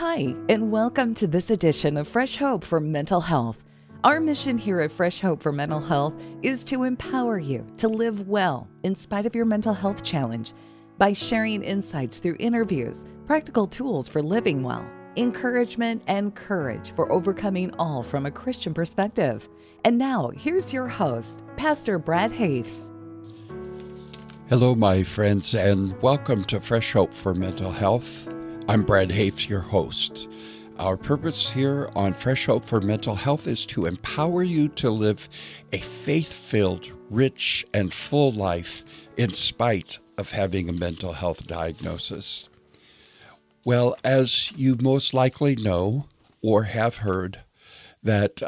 Hi, and welcome to this edition of Fresh Hope for Mental Health. Our mission here at Fresh Hope for Mental Health is to empower you to live well in spite of your mental health challenge by sharing insights through interviews, practical tools for living well, encouragement, and courage for overcoming all from a Christian perspective. And now, here's your host, Pastor Brad Hafes. Hello, my friends, and welcome to Fresh Hope for Mental Health. I'm Brad Hafes, your host. Our purpose here on Fresh Hope for Mental Health is to empower you to live a faith-filled, rich, and full life in spite of having a mental health diagnosis. Well, as you most likely know or have heard, that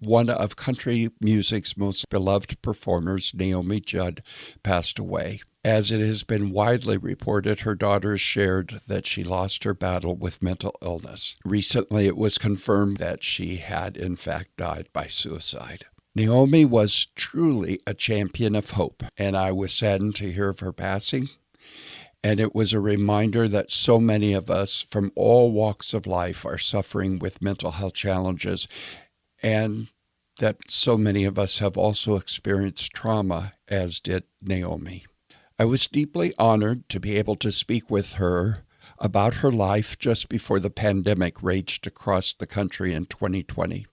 one of country music's most beloved performers, Naomi Judd, passed away. As it has been widely reported, her daughters shared that she lost her battle with mental illness. Recently, it was confirmed that she had, in fact, died by suicide. Naomi was truly a champion of hope, and I was saddened to hear of her passing. And it was a reminder that so many of us from all walks of life are suffering with mental health challenges, and that so many of us have also experienced trauma, as did Naomi. I was deeply honored to be able to speak with her about her life just before the pandemic raged across the country in 2020.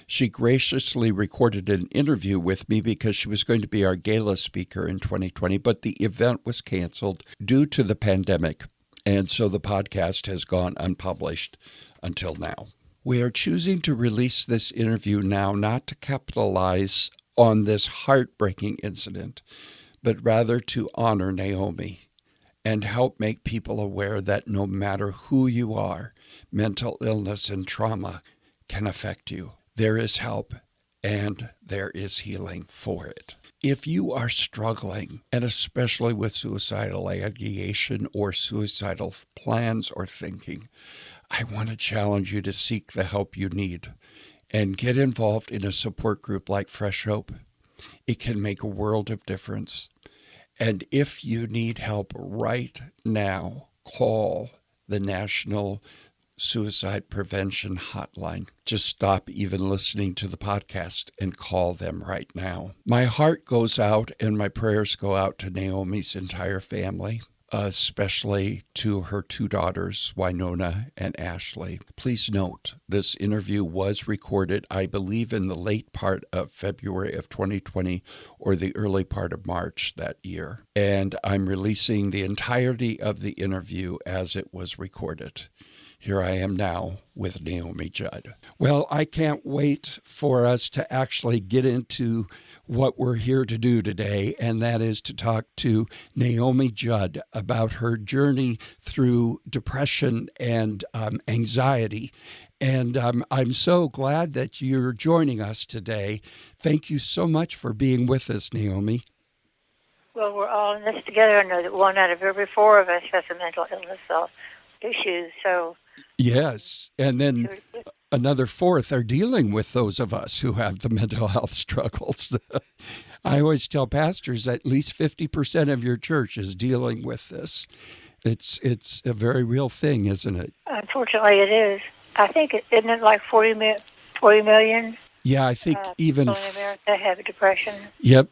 She graciously recorded an interview with me because she was going to be our gala speaker in 2020, but the event was canceled due to the pandemic, and so the podcast has gone unpublished until now. We are choosing to release this interview now not to capitalize on this heartbreaking incident, but rather to honor Naomi and help make people aware that no matter who you are, mental illness and trauma can affect you. There is help and there is healing for it. If you are struggling, and especially with suicidal ideation or suicidal plans or thinking, I want to challenge you to seek the help you need and get involved in a support group like Fresh Hope. It can make a world of difference. And if you need help right now, call the National Suicide Prevention Hotline. Just stop even listening to the podcast and call them right now. My heart goes out and my prayers go out to Naomi's entire family, especially to her two daughters, Winona and Ashley. Please note, this interview was recorded, I believe, in the late part of February of 2020 or the early part of March that year. And I'm releasing the entirety of the interview as it was recorded. Here I am now with Naomi Judd. Well, I can't wait for us to actually get into what we're here to do today, and that is to talk to Naomi Judd about her journey through depression and anxiety. And I'm so glad that you're joining us today. Thank you so much for being with us, Naomi. Well, we're all in this together. I know that one out of every four of us has a mental illness issues, so... Yes, and then another fourth are dealing with those of us who have the mental health struggles. I always tell pastors at least 50% of your church is dealing with this. It's a very real thing, isn't it? Unfortunately, it is. I think, isn't it like 40 million? Yeah, I think even... people in America have depression. Yep.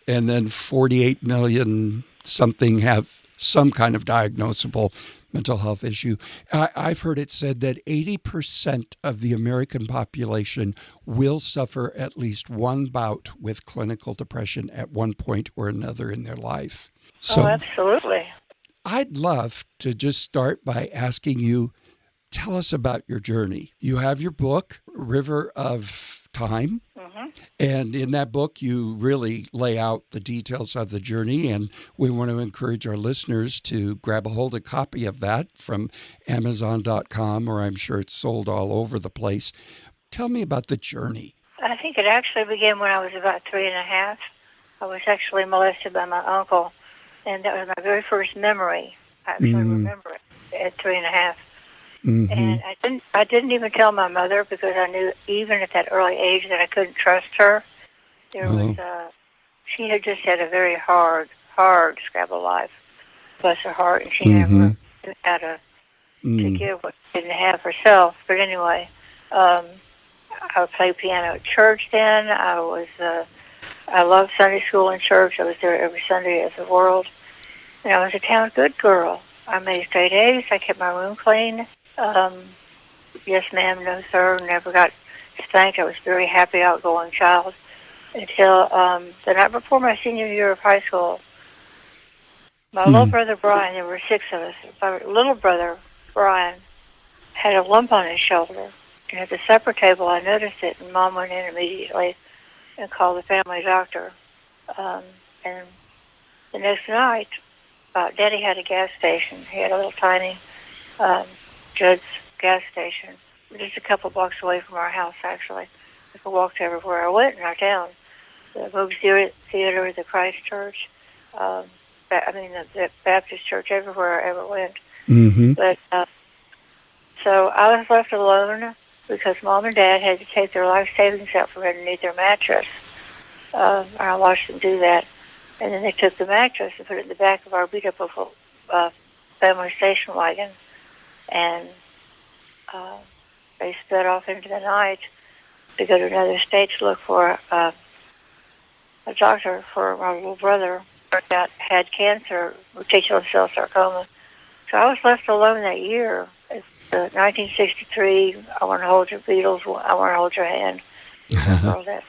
And then 48 million something have some kind of diagnosable mental health issue. I've heard it said that 80% of the American population will suffer at least one bout with clinical depression at one point or another in their life. So, absolutely. I'd love to just start by asking you, tell us about your journey. You have your book, River of Time. Mm-hmm. And in that book, you really lay out the details of the journey. And we want to encourage our listeners to grab a hold of a copy of that from Amazon.com, or I'm sure it's sold all over the place. Tell me about the journey. I think it actually began when I was about 3.5. I was actually molested by my uncle. And that was my very first memory. I actually remember it at 3.5. Mm-hmm. And I didn't even tell my mother because I knew even at that early age that I couldn't trust her. She had just had a very hard scrabble life, bless her heart, and she never knew how to to give what she didn't have herself. But anyway, I would play piano at church then. I loved Sunday school and church. I was there every Sunday as a world. And I was a town good girl. I made straight A's. I kept my room clean. Yes, ma'am, no, sir. Never got spanked. I was a very happy, outgoing child until the night before my senior year of high school. My little brother, Brian, there were 6 of us. My little brother, Brian, had a lump on his shoulder. And at the supper table, I noticed it, and Mom went in immediately and called the family doctor. And the next night, Daddy had a gas station. He had a little tiny Judd's gas station, just a couple blocks away from our house, actually. I could walk to everywhere I went in our town. The movie theater, the Christ Church, the Baptist church, everywhere I ever went. Mm-hmm. But so I was left alone because Mom and Dad had to take their life savings out from underneath their mattress. And I watched them do that. And then they took the mattress and put it in the back of our beat-up family station wagon. And they sped off into the night to go to another state to look for a doctor for my little brother that had cancer, reticular cell sarcoma. So I was left alone that year. It's 1963. I want to hold your Beatles. I want to hold your hand. All that.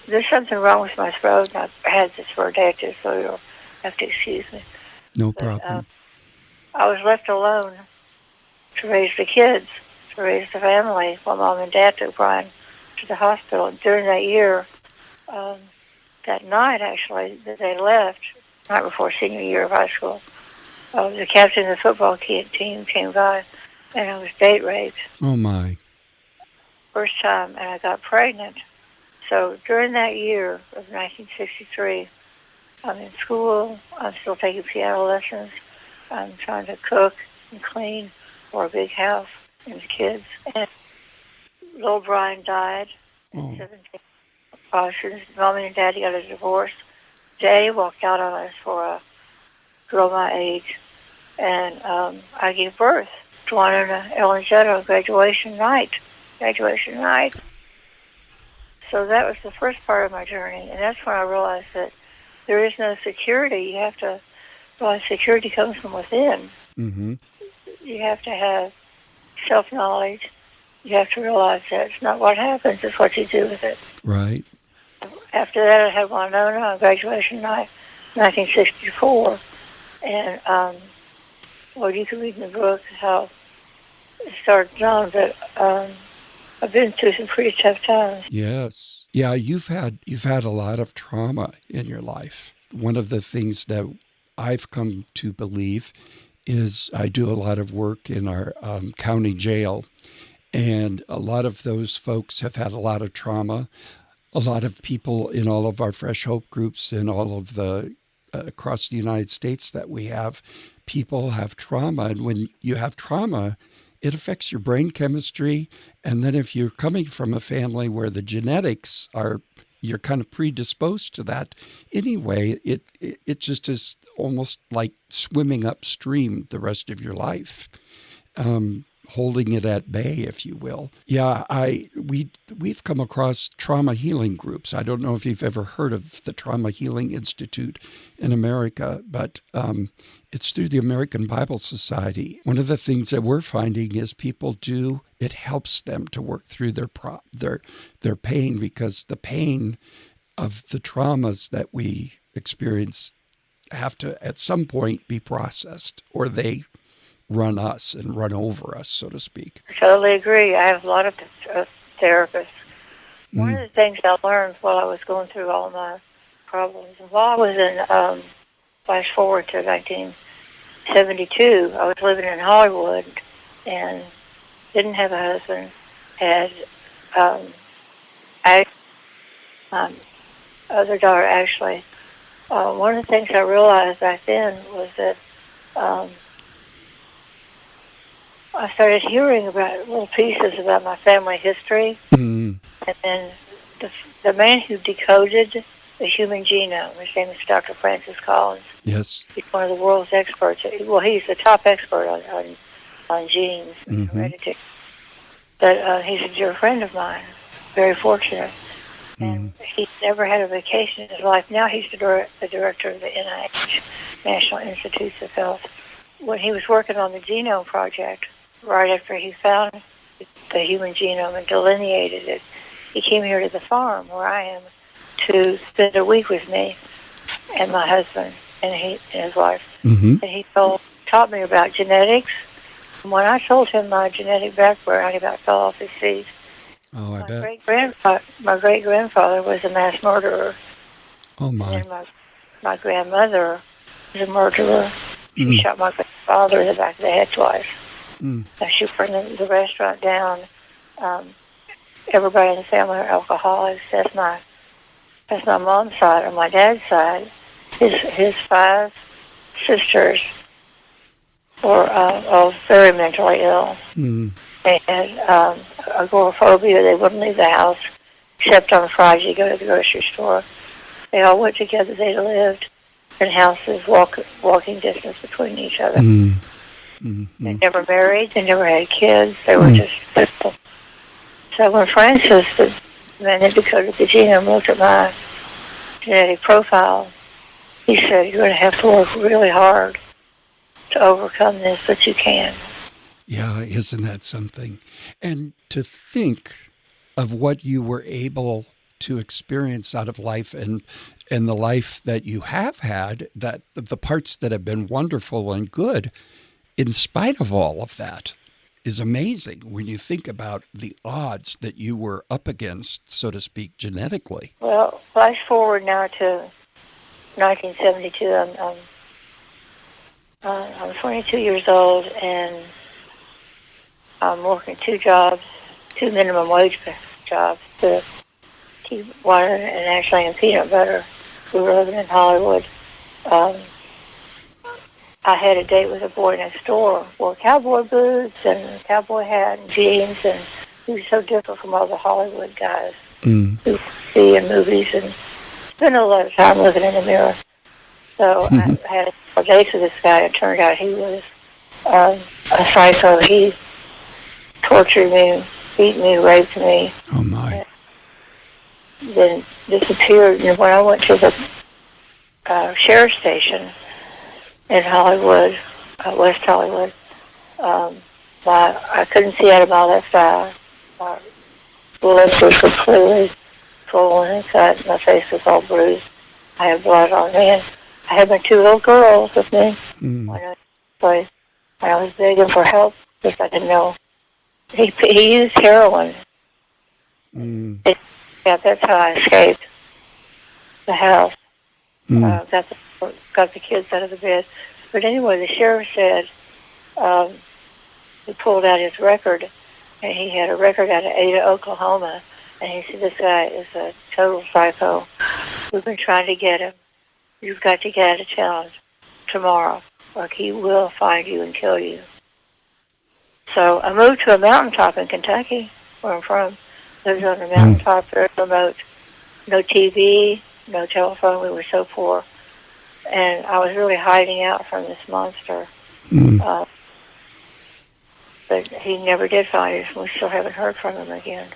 There's something wrong with my throat, and I've had this for a day or two, so you'll have to excuse me. No problem. I was left alone to raise the kids, to raise the family, while Mom and Dad took Brian to the hospital. And during that year, that night, actually, that they left, night before senior year of high school, the captain of the football team came by, and I was date raped. Oh, my. First time, and I got pregnant. So during that year of 1963, I'm in school. I'm still taking piano lessons. I'm trying to cook and clean for a big house and the kids. And little Brian died at 17. Mommy and Daddy got a divorce. Daddy walked out on us for a girl my age. And I gave birth to Ellen Judd on graduation night. So that was the first part of my journey, and that's when I realized that there is no security. You have to realize security comes from within. Mm-hmm. You have to have self-knowledge. You have to realize that it's not what happens, it's what you do with it. Right. After that, I had Winona on graduation night, 1964, and you can read in the book how it started on, but I've been through some pretty tough times. Yes. Yeah, you've had a lot of trauma in your life. One of the things that I've come to believe is I do a lot of work in our county jail, and a lot of those folks have had a lot of trauma. A lot of people in all of our Fresh Hope groups and all of the across the United States that we have, people have trauma. And when you have trauma, it affects your brain chemistry. And then if you're coming from a family where the genetics are, you're kind of predisposed to that anyway, it just is almost like swimming upstream the rest of your life, holding it at bay, if you will. Yeah, we've come across trauma healing groups. I don't know if you've ever heard of the Trauma Healing Institute in America, but it's through the American Bible Society. One of the things that we're finding is it helps them to work through their pain, because the pain of the traumas that we experience have to at some point be processed, or they run us and run over us, so to speak. I totally agree. I have a lot of therapists. One of the things I learned while I was going through all my problems, while I was in, flash forward to 1972, I was living in Hollywood and didn't have a husband, had my other daughter, Ashley. One of the things I realized back then was that I started hearing about little pieces about my family history, and then the man who decoded the human genome, his name is Dr. Francis Collins. Yes. He's one of the world's experts. Well, he's the top expert on on genes, heredity. But he's a dear friend of mine, very fortunate. And he's never had a vacation in his life. Now he's the director of the NIH, National Institutes of Health. When he was working on the Genome Project, right after he found the human genome and delineated it, he came here to the farm where I am to spend a week with me and my husband and his wife. And he taught me about genetics. And when I told him my genetic background, he about fell off his seat. Oh, I bet. My great-grandfather was a mass murderer. Oh, my. And my grandmother was a murderer. She shot my grandfather in the back of the head twice. She burned the restaurant down. Everybody in the family are alcoholics. That's my mom's side. On my dad's side, his 5 sisters were all very mentally ill. And agoraphobia. They wouldn't leave the house except on Friday to go to the grocery store. They all went together. They lived in houses walking distance between each other. They never married. They never had kids. They were just simple. So when Francis, the man that decoded the genome, looked at my genetic profile, he said, "You're going to have to work really hard to overcome this, but you can." Yeah, isn't that something? And to think of what you were able to experience out of life and the life that you have had, that the parts that have been wonderful and good, in spite of all of that, is amazing when you think about the odds that you were up against, so to speak, genetically. Well, flash forward now to 1972. I'm 22 years old, and I'm working 2 jobs, 2 minimum wage jobs to keep water and actually in peanut butter. We were living in Hollywood. I had a date with a boy next door, wore cowboy boots and a cowboy hat and jeans, and he was so different from all the Hollywood guys who see in movies and spend a lot of time looking in the mirror. So I had a date with this guy, and it turned out he was a psycho. He tortured me, beat me, raped me. Oh, my. Then disappeared. And when I went to the sheriff's station in Hollywood, West Hollywood, I couldn't see out of my left eye. My lips were completely swollen inside. My face was all bruised. I had blood on me. And I had my 2 little girls with me. When I was begging for help because I didn't know. He used heroin. That's how I escaped the house. Got the kids out of the bed. But anyway, the sheriff said he pulled out his record, and he had a record out of Ada, Oklahoma, and he said, "This guy is a total psycho. We've been trying to get him. You've got to get out of town tomorrow, or he will find you and kill you." So I moved to a mountaintop in Kentucky, where I'm from. Lived on a mountaintop, very remote. No TV, no telephone. We were so poor. And I was really hiding out from this monster. But he never did find us, and we still haven't heard from him again.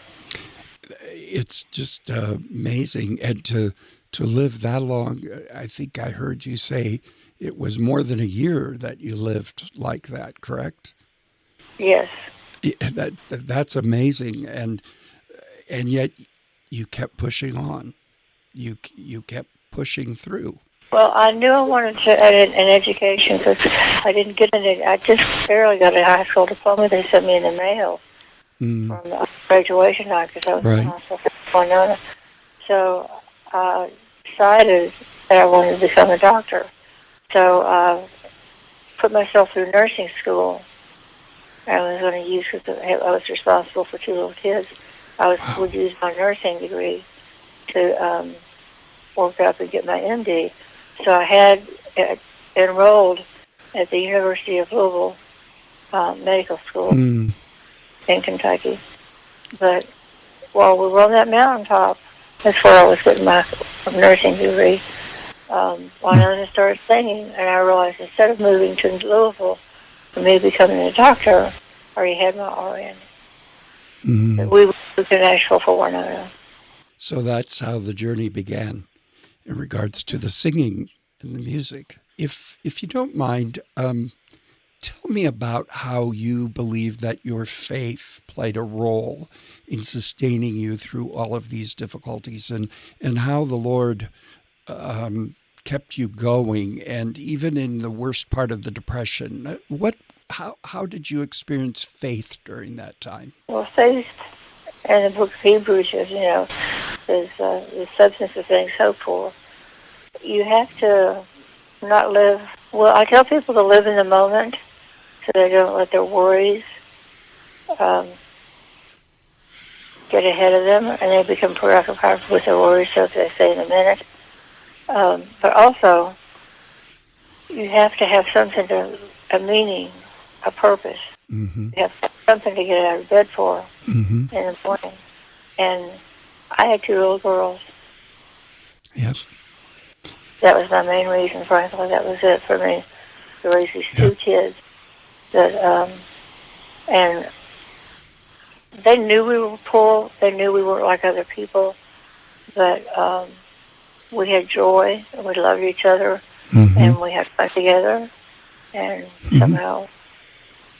It's just amazing. And to live that long, I think I heard you say it was more than a year that you lived like that, correct? Yes. That's amazing. And yet you kept pushing on. You kept pushing through. Well, I knew I wanted to an education because I didn't get it. I just barely got a high school diploma. They sent me in the mail from the graduation night because I was in hospital for Winona. So I decided that I wanted to become a doctor. So I put myself through nursing school. I was going to use, because I was responsible for 2 little kids. Would use my nursing degree to work up and get my MD. So I had enrolled at the University of Louisville Medical School in Kentucky. But while we were on that mountaintop, that's where I was getting my nursing degree. One of them started singing, and I realized instead of moving to Louisville, for me becoming a doctor, I already had my RN. Mm-hmm. We moved to Nashville for one another. So that's how the journey began in regards to the singing and the music. If you don't mind, tell me about how you believe that your faith played a role in sustaining you through all of these difficulties, and how the Lord kept you going, and even in the worst part of the depression. How did you experience faith during that time? Well, faith, and the book of Hebrews says, is the substance of things hoped for. You have to not live. Well, I tell people to live in the moment, so they don't let their worries get ahead of them, and they become preoccupied with their worries, so they say in a minute. But also, you have to have something a meaning, a purpose. Mm-hmm. You have something to get out of bed for Mm-hmm. in the morning. And I had 2 little girls. Yes. That was my main reason, frankly. That was it for me, to raise these 2 kids. And they knew we were poor. They knew we weren't like other people. But we had joy, and we loved each other, Mm-hmm. and we had fun together. And somehow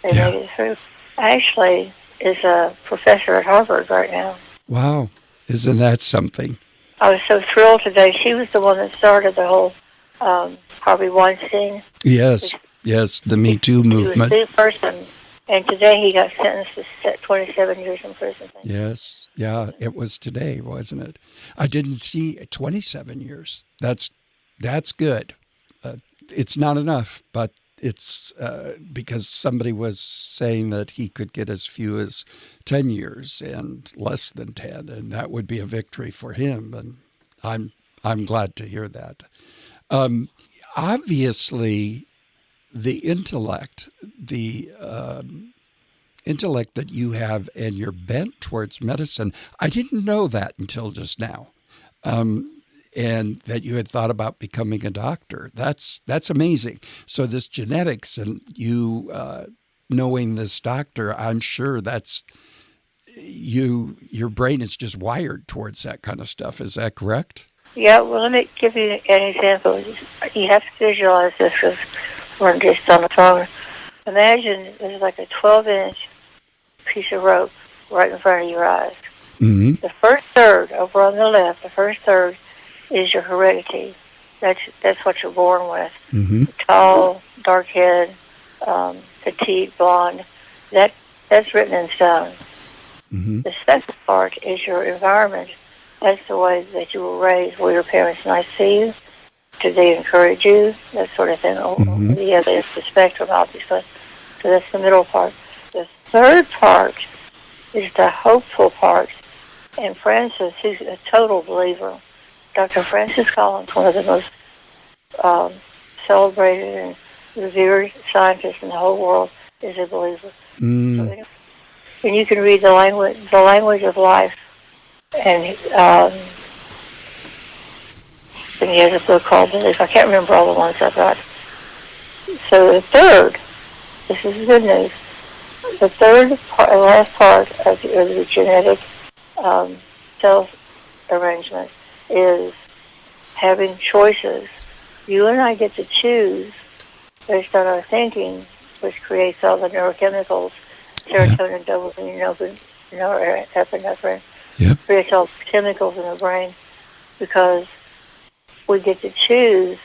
they made it through. Ashley is a professor at Harvard right now. Wow. Isn't that something? I was so thrilled today. She was the one that started the whole Harvey Weinstein. Yes, the Me Too movement. He was the person, and today he got sentenced to 27 years in prison. Yes, yeah, it was today, wasn't it? I didn't see 27 years. That's good. It's not enough, but it's because somebody was saying that he could get as few as 10 years and less than 10, and that would be a victory for him. And I'm glad to hear that. Obviously, the intellect that you have and your bent towards medicine, I didn't know that until just now. And that you had thought about becoming a doctor. That's amazing. So this genetics and you knowing this doctor, I'm sure that's your brain is just wired towards that kind of stuff. Is that correct? Yeah, well, let me give you an example. You have to visualize this because we're just on the phone. Imagine there's like a 12-inch piece of rope right in front of your eyes. Mm-hmm. The first third, over on the left, is your heredity. That's what you're born with. Mm-hmm. Tall, dark head, petite, blonde. That's written in stone. Mm-hmm. The second part is your environment. That's the way that you were raised. Were your parents nice to you? Did they encourage you? That sort of thing. Mm-hmm. Yeah, there's the spectrum, obviously. So that's the middle part. The third part is the hopeful part. And Francis, who's a total believer, Dr. Francis Collins, one of the most celebrated and revered scientists in the whole world, is a believer. Mm. And you can read the language of life. And he has a book called Belief. I can't remember all the ones I've got. So the third, this is good news. The third part, last part of the genetic self-arrangement is having choices. You and I get to choose based on our thinking, which creates all the neurochemicals, serotonin, dopamine, epinephrine. Yep. Creates all the chemicals in the brain because we get to choose.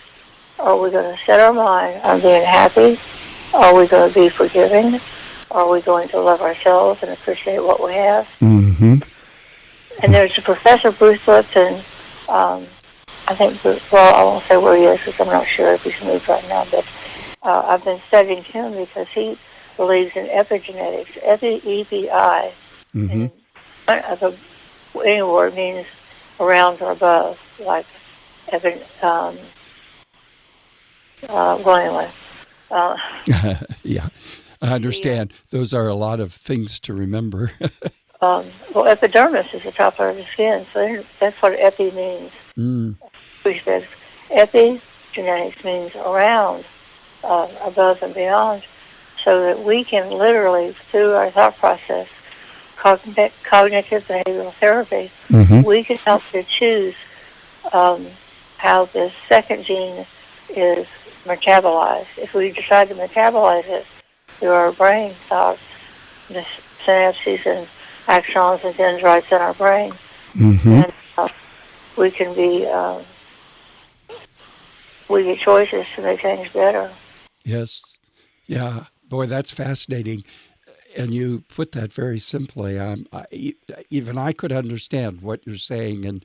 Are we going to set our mind on being happy? Are we going to be forgiving? Are we going to love ourselves and appreciate what we have? Mm-hmm. And there's a professor, Bruce Lipton. I think, well, I won't say where he is because I'm not sure if he's moved right now, but I've been studying him because he believes in epigenetics. EPI. Mm-hmm. Any word means around or above, like well, anyway. Yeah, I understand. Yeah. Those are a lot of things to remember. Well, epidermis is the top part of the skin, so that's what epi means. Mm. He says epigenetics means around, above and beyond. so that we can literally, through our thought process, cognitive behavioral therapy, we can help to choose how the second gene is metabolized. If we decide to metabolize it through our brain thoughts, the synapses and axons and dendrites in our brain, and we can be, we get choices to make things better. Yes. Yeah. Boy, that's fascinating. And you put that very simply. Even I could understand what you're saying. And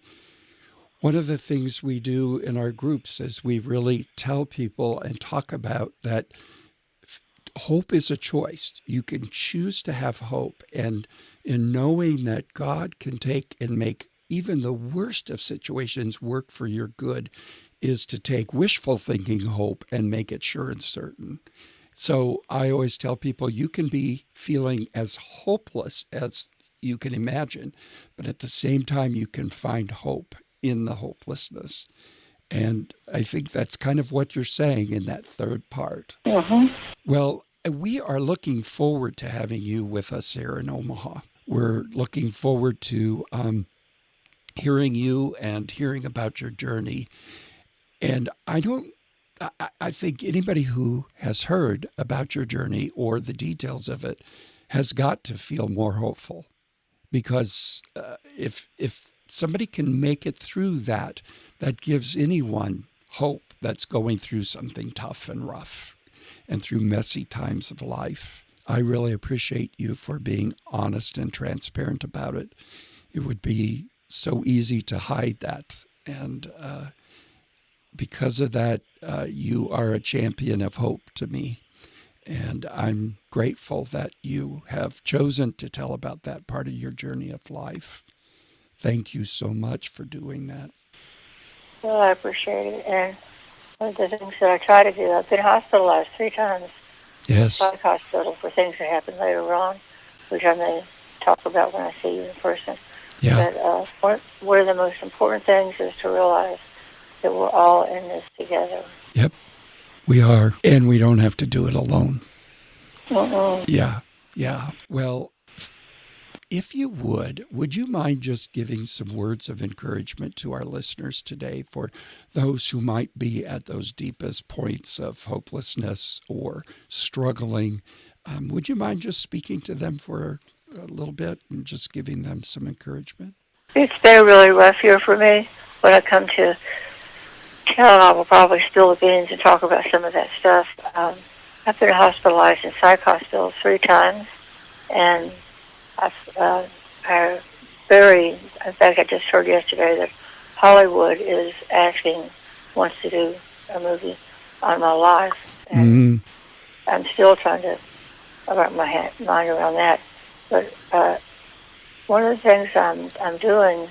one of the things we do in our groups is we really tell people and talk about that hope is a choice. You can choose to have hope. And in knowing that God can take and make even the worst of situations work for your good is to take wishful thinking hope and make it sure and certain. So I always tell people you can be feeling as hopeless as you can imagine, but at the same time you can find hope in the hopelessness. And I think that's kind of what you're saying in that third part. Well, we are looking forward to having you with us here in Omaha. We're looking forward to hearing you and hearing about your journey. And I think anybody who has heard about your journey or the details of it has got to feel more hopeful, because if somebody can make it through that gives anyone hope that's going through something tough and rough and through messy times of life. I really appreciate you for being honest and transparent about it. It would be so easy to hide that, and because of that, you are a champion of hope to me. And I'm grateful that you have chosen to tell about that part of your journey of life. Thank you so much for doing that. Well, I appreciate it. And one of the things that I try to do, I've been hospitalized 3 times. Yes. Psych hospital for things that happened later on, which I may talk about when I see you in person. Yeah. But one of the most important things is to realize that we're all in this together. Yep, we are. And we don't have to do it alone. Yeah. Well, if you would you mind just giving some words of encouragement to our listeners today for those who might be at those deepest points of hopelessness or struggling? Would you mind just speaking to them for a little bit and just giving them some encouragement? It's been a really rough year for me. When I come to Cal, and I will probably spill the beans and talk about some of that stuff. I've been hospitalized in psych hospitals 3 times, and in fact, I just heard yesterday that Hollywood wants to do a movie on my life, and I'm still trying to wrap my mind around that. But one of the things I'm doing,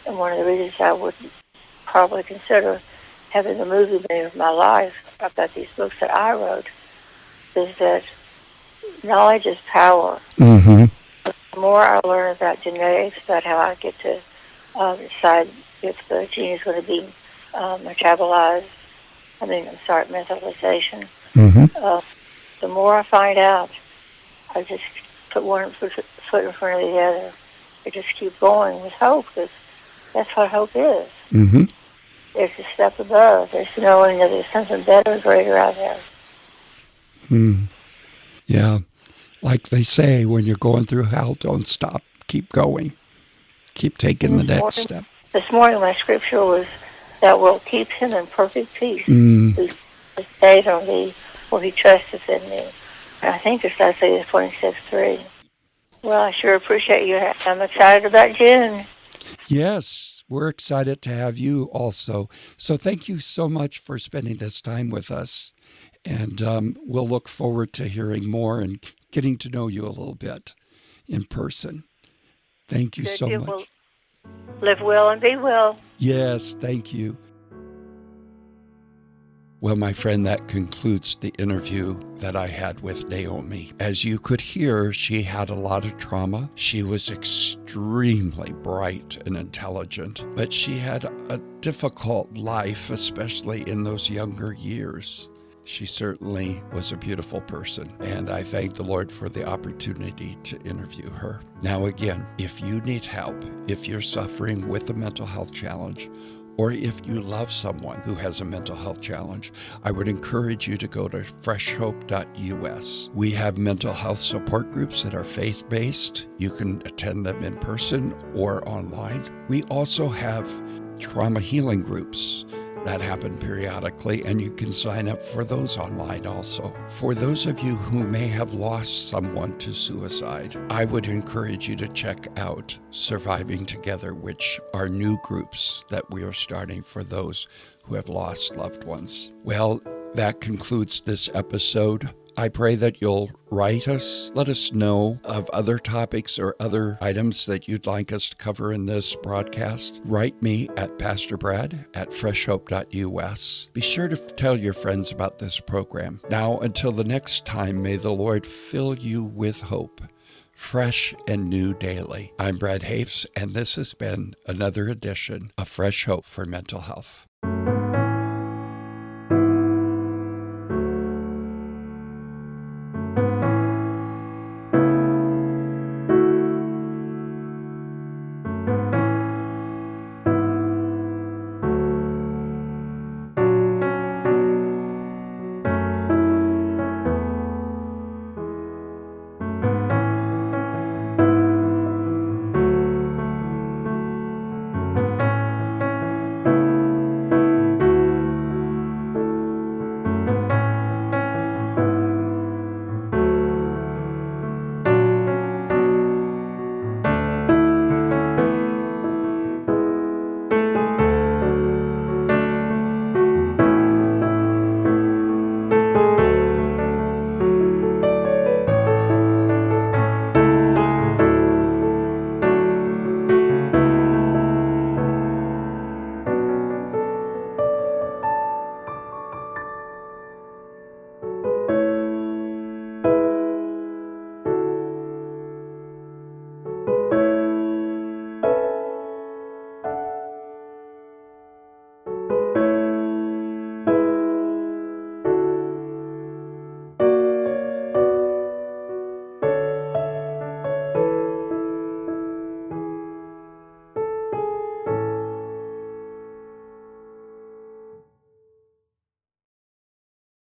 and one of the reasons I would probably consider having a movie made of my life about these books that I wrote, is that knowledge is power. The more I learn about genetics, about how I get to decide if the gene is going to be metabolized, methylization, the more I find out, I just put one foot in front of the other. I just keep going with hope, because that's what hope is. It's a step above. It's knowing that there's something better, greater out there. Yeah. Like they say, when you're going through hell, don't stop. Keep going. Keep taking the next step. This morning, my scripture was, "That will keep him in perfect peace, who stays on thee, for he trusteth in me." And I think it's Isaiah 26:3. Well, I sure appreciate you. I'm excited about June. Yes, we're excited to have you also. So thank you so much for spending this time with us. And we'll look forward to hearing more and getting to know you a little bit in person. Thank you so much. Will live well and be well. Yes, thank you. Well, my friend, that concludes the interview that I had with Naomi. As you could hear, she had a lot of trauma. She was extremely bright and intelligent, but she had a difficult life, especially in those younger years. She certainly was a beautiful person, and I thank the Lord for the opportunity to interview her. Now again, if you need help, if you're suffering with a mental health challenge, or if you love someone who has a mental health challenge, I would encourage you to go to freshhope.us. We have mental health support groups that are faith-based. You can attend them in person or online. We also have trauma healing groups that happen periodically, and you can sign up for those online also. For those of you who may have lost someone to suicide, I would encourage you to check out Surviving Together, which are new groups that we are starting for those who have lost loved ones. Well, that concludes this episode. I pray that you'll write us. Let us know of other topics or other items that you'd like us to cover in this broadcast. Write me at pastorbrad@freshhope.us. Be sure to tell your friends about this program. Now, until the next time, may the Lord fill you with hope, fresh and new daily. I'm Brad Hafes, and this has been another edition of Fresh Hope for Mental Health.